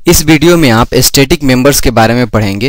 इस वीडियो में आप स्टैटिक मेंबर्स के बारे में पढ़ेंगे।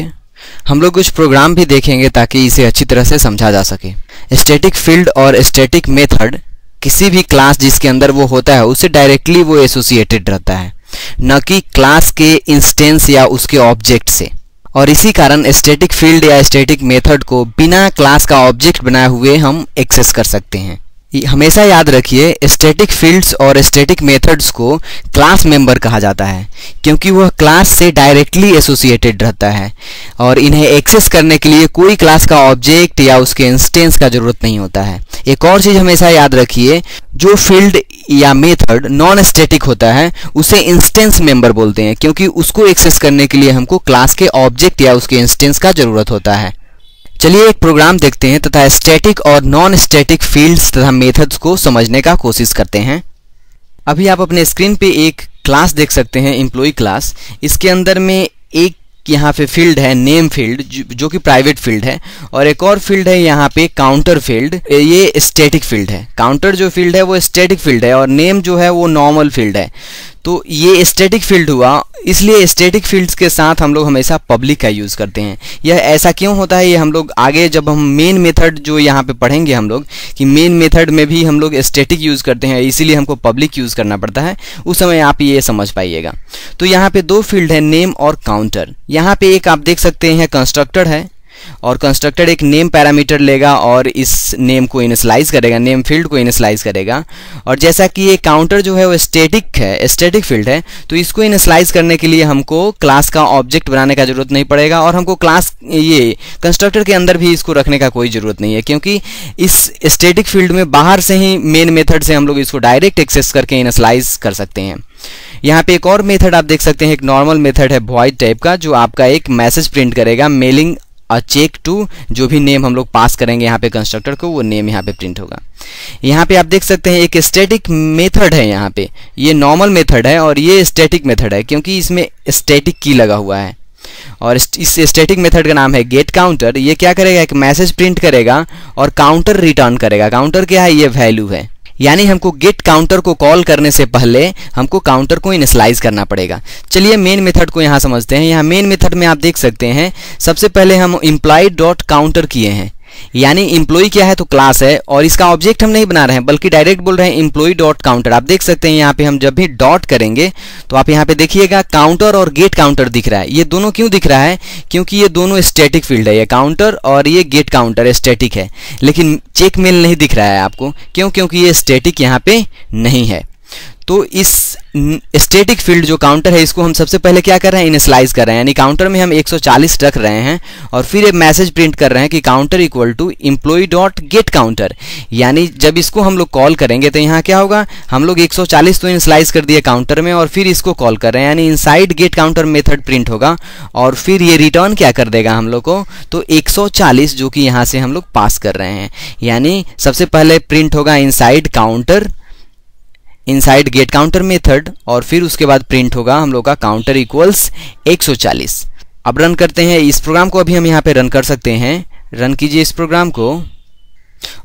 हम लोग कुछ प्रोग्राम भी देखेंगे ताकि इसे अच्छी तरह से समझा जा सके। स्टैटिक फील्ड और स्टैटिक मेथड किसी भी क्लास जिसके अंदर वो होता है उससे डायरेक्टली वो एसोसिएटेड रहता है, न कि क्लास के इंस्टेंस या उसके ऑब्जेक्ट से। और इसी कारण स्टैटिक फील्ड या स्टैटिक मेथड को बिना क्लास का ऑब्जेक्ट बनाए हुए हम एक्सेस कर सकते हैं। हमेशा याद रखिए, स्टैटिक फील्ड्स और स्टैटिक मेथड्स को क्लास मेंबर कहा जाता है क्योंकि वह क्लास से डायरेक्टली एसोसिएटेड रहता है और इन्हें एक्सेस करने के लिए कोई क्लास का ऑब्जेक्ट या उसके इंस्टेंस का जरूरत नहीं होता है। एक और चीज़ हमेशा याद रखिए, जो फील्ड या मेथड नॉन स्टैटिक होता है उसे इंस्टेंस मेंबर बोलते हैं क्योंकि उसको एक्सेस करने के लिए हमको क्लास के ऑब्जेक्ट या उसके इंस्टेंस का जरूरत होता है। चलिए एक प्रोग्राम देखते हैं तथा स्टैटिक और नॉन स्टैटिक फील्ड्स तथा मेथड्स को समझने का कोशिश करते हैं। अभी आप अपने स्क्रीन पे एक क्लास देख सकते हैं, एम्प्लॉय क्लास। इसके अंदर में एक यहाँ पे फील्ड है नेम फील्ड जो कि प्राइवेट फील्ड है, और एक और फील्ड है यहाँ पे काउंटर फील्ड। ये स्टैटिक फील्ड है। काउंटर जो फील्ड है वो स्टैटिक फील्ड है और नेम जो है वो नॉर्मल फील्ड है। तो ये स्टैटिक फील्ड हुआ, इसलिए स्टैटिक फील्ड्स के साथ हम लोग हमेशा पब्लिक का यूज़ करते हैं। यह ऐसा क्यों होता है ये हम लोग आगे जब हम मेन मेथड जो यहाँ पे पढ़ेंगे हम लोग कि मेन मेथड में भी हम लोग स्टैटिक यूज़ करते हैं, इसीलिए हमको पब्लिक यूज़ करना पड़ता है, उस समय आप ये समझ पाइएगा। तो यहाँ पे दो फील्ड है, नेम और काउंटर। यहाँ पे एक आप देख सकते हैं कंस्ट्रक्टर है और कंस्ट्रक्टर एक नेम पैरामीटर लेगा और इस नेम को इनिशियलाइज करेगा, नेम फील्ड को इनिशियलाइज करेगा। और जैसा कि ये काउंटर जो है वो स्टैटिक है, स्टैटिक फील्ड है, तो इसको इनिशियलाइज करने के लिए हमको क्लास का ऑब्जेक्ट बनाने का जरूरत नहीं पड़ेगा और हमको क्लास ये कंस्ट्रक्टर के अंदर भी इसको रखने का कोई ज़रूरत नहीं है क्योंकि इस स्टैटिक फील्ड में बाहर से ही मेन मेथड से हम लोग इसको डायरेक्ट एक्सेस करके इनिशियलाइज कर सकते हैं। यहाँ पे एक और मेथड आप देख सकते हैं, एक नॉर्मल मेथड है वॉइड टाइप का, जो आपका एक मैसेज प्रिंट करेगा, मेलिंग अ चेक टू। जो भी नेम हम लोग पास करेंगे यहाँ पे कंस्ट्रक्टर को, वो नेम यहाँ पे प्रिंट होगा। यहाँ पे आप देख सकते हैं एक स्टैटिक मेथड है, यहाँ पे ये नॉर्मल मेथड है और ये स्टैटिक मेथड है क्योंकि इसमें स्टैटिक की लगा हुआ है। और इस स्टैटिक मेथड का नाम है गेट काउंटर। ये क्या करेगा, एक मैसेज प्रिंट करेगा और काउंटर रिटर्न करेगा। काउंटर क्या है, ये वैल्यू है, यानी हमको गेट काउंटर को कॉल करने से पहले हमको काउंटर को इनिशियलाइज करना पड़ेगा। चलिए मेन मेथड को यहाँ समझते हैं। यहाँ मेन मेथड में आप देख सकते हैं सबसे पहले हम एम्प्लॉय डॉट काउंटर किए हैं, यानी एम्प्लॉय क्या है तो क्लास है और इसका ऑब्जेक्ट हम नहीं बना रहे हैं बल्कि डायरेक्ट बोल रहे हैं एम्प्लॉय डॉट काउंटर। आप देख सकते हैं यहाँ पे हम जब भी डॉट करेंगे तो आप यहाँ पे देखिएगा काउंटर और गेट काउंटर दिख रहा है। ये दोनों क्यों दिख रहा है, क्योंकि ये दोनों स्टैटिक फील्ड है, ये काउंटर और ये गेट काउंटर स्टैटिक है, लेकिन चेक मेल नहीं दिख रहा है आपको। क्यों? क्योंकि ये स्टैटिक यहाँ पे नहीं है। तो इस स्टैटिक फील्ड जो काउंटर है इसको हम सबसे पहले क्या कर रहे हैं, इनिशियलाइज कर रहे हैं, यानी काउंटर में हम 140 रख रहे हैं और फिर एक मैसेज प्रिंट कर रहे हैं कि counter equal to employ dot get counter. यानी जब इसको हम लोग कॉल करेंगे तो यहाँ क्या होगा, हम लोग 140 तो इनिशियलाइज कर दिए काउंटर में और फिर इसको कॉल कर रहे हैं, यानी inside get counter method print होगा और फिर ये रिटर्न क्या कर देगा हम लोग को, तो 140 जो कि यहाँ से हम लोग पास कर रहे हैं। यानी सबसे पहले प्रिंट होगा inside counter, inside get counter method, और फिर उसके बाद प्रिंट होगा हम लोग का काउंटर इक्वल्स 140। अब रन करते हैं इस प्रोग्राम को। अभी हम यहाँ पे रन कर सकते हैं। रन कीजिए इस प्रोग्राम को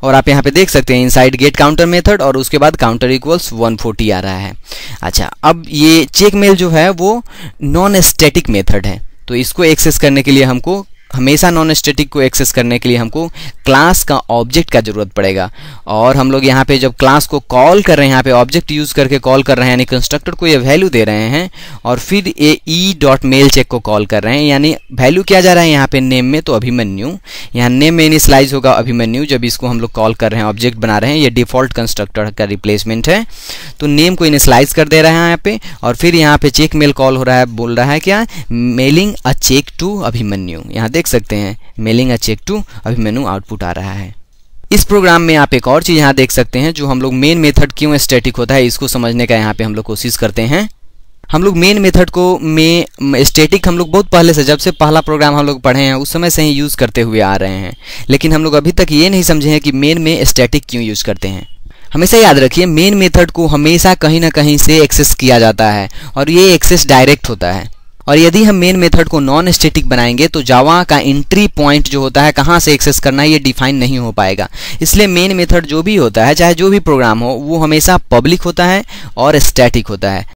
और आप यहाँ पे देख सकते हैं इनसाइड गेट काउंटर मेथड और उसके बाद काउंटर इक्वल्स 140 आ रहा है। अच्छा, अब ये चेक मेल जो है वो नॉन स्टैटिक मेथड है, तो इसको एक्सेस करने के लिए हमको हमेशा नॉन स्टैटिक को एक्सेस करने के लिए हमको क्लास का ऑब्जेक्ट का जरूरत पड़ेगा। और हम लोग यहाँ पे जब क्लास को कॉल कर रहे हैं, यहाँ पे ऑब्जेक्ट यूज़ करके कॉल कर रहे हैं, यानी कंस्ट्रक्टर को ये वैल्यू दे रहे हैं और फिर ये ई डॉट मेल चेक को कॉल कर रहे हैं, यानी वैल्यू क्या जा रहा है यहाँ पे नेम में, तो अभिमन्यु। यहाँ नेम में इनिशियलाइज होगा अभिमन्यु जब इसको हम लोग कॉल कर रहे हैं, ऑब्जेक्ट बना रहे हैं, ये डिफॉल्ट कंस्ट्रक्टर का रिप्लेसमेंट है, तो नेम को इनिशियलाइज कर दे रहे हैं यहाँ पे। और फिर यहाँ पे चेक मेल कॉल हो रहा है, बोल रहा है क्या, mailing a cheque to Abhimanyu. यहाँ देख सकते हैं mailing a cheque to Abhimanyu output आ रहा है। इस प्रोग्राम में आप एक और चीज़ यहाँ देख सकते हैं, जो हम लोग मेन मेथड क्यों स्टैटिक होता है इसको समझने का यहाँ पे हम लोग कोशिश करते हैं। हम लोग मेन मेथड को स्टैटिक हम लोग बहुत पहले से, जब से पहला प्रोग्राम हम लोग पढ़े हैं उस समय से ही यूज़ करते हुए आ रहे हैं, लेकिन हम लोग अभी तक ये नहीं समझे हैं कि मेन में स्टैटिक क्यों यूज़ करते हैं। हमेशा याद रखिए, मेन मेथड को हमेशा कहीं ना कहीं से एक्सेस किया जाता है और ये एक्सेस डायरेक्ट होता है। और यदि हम मेन मेथड को नॉन स्टैटिक बनाएंगे तो जावा का एंट्री पॉइंट जो होता है, कहाँ से एक्सेस करना है, ये डिफाइन नहीं हो पाएगा। इसलिए मेन मेथड जो भी होता है, चाहे जो भी प्रोग्राम हो, वो हमेशा पब्लिक होता है और स्टैटिक होता है।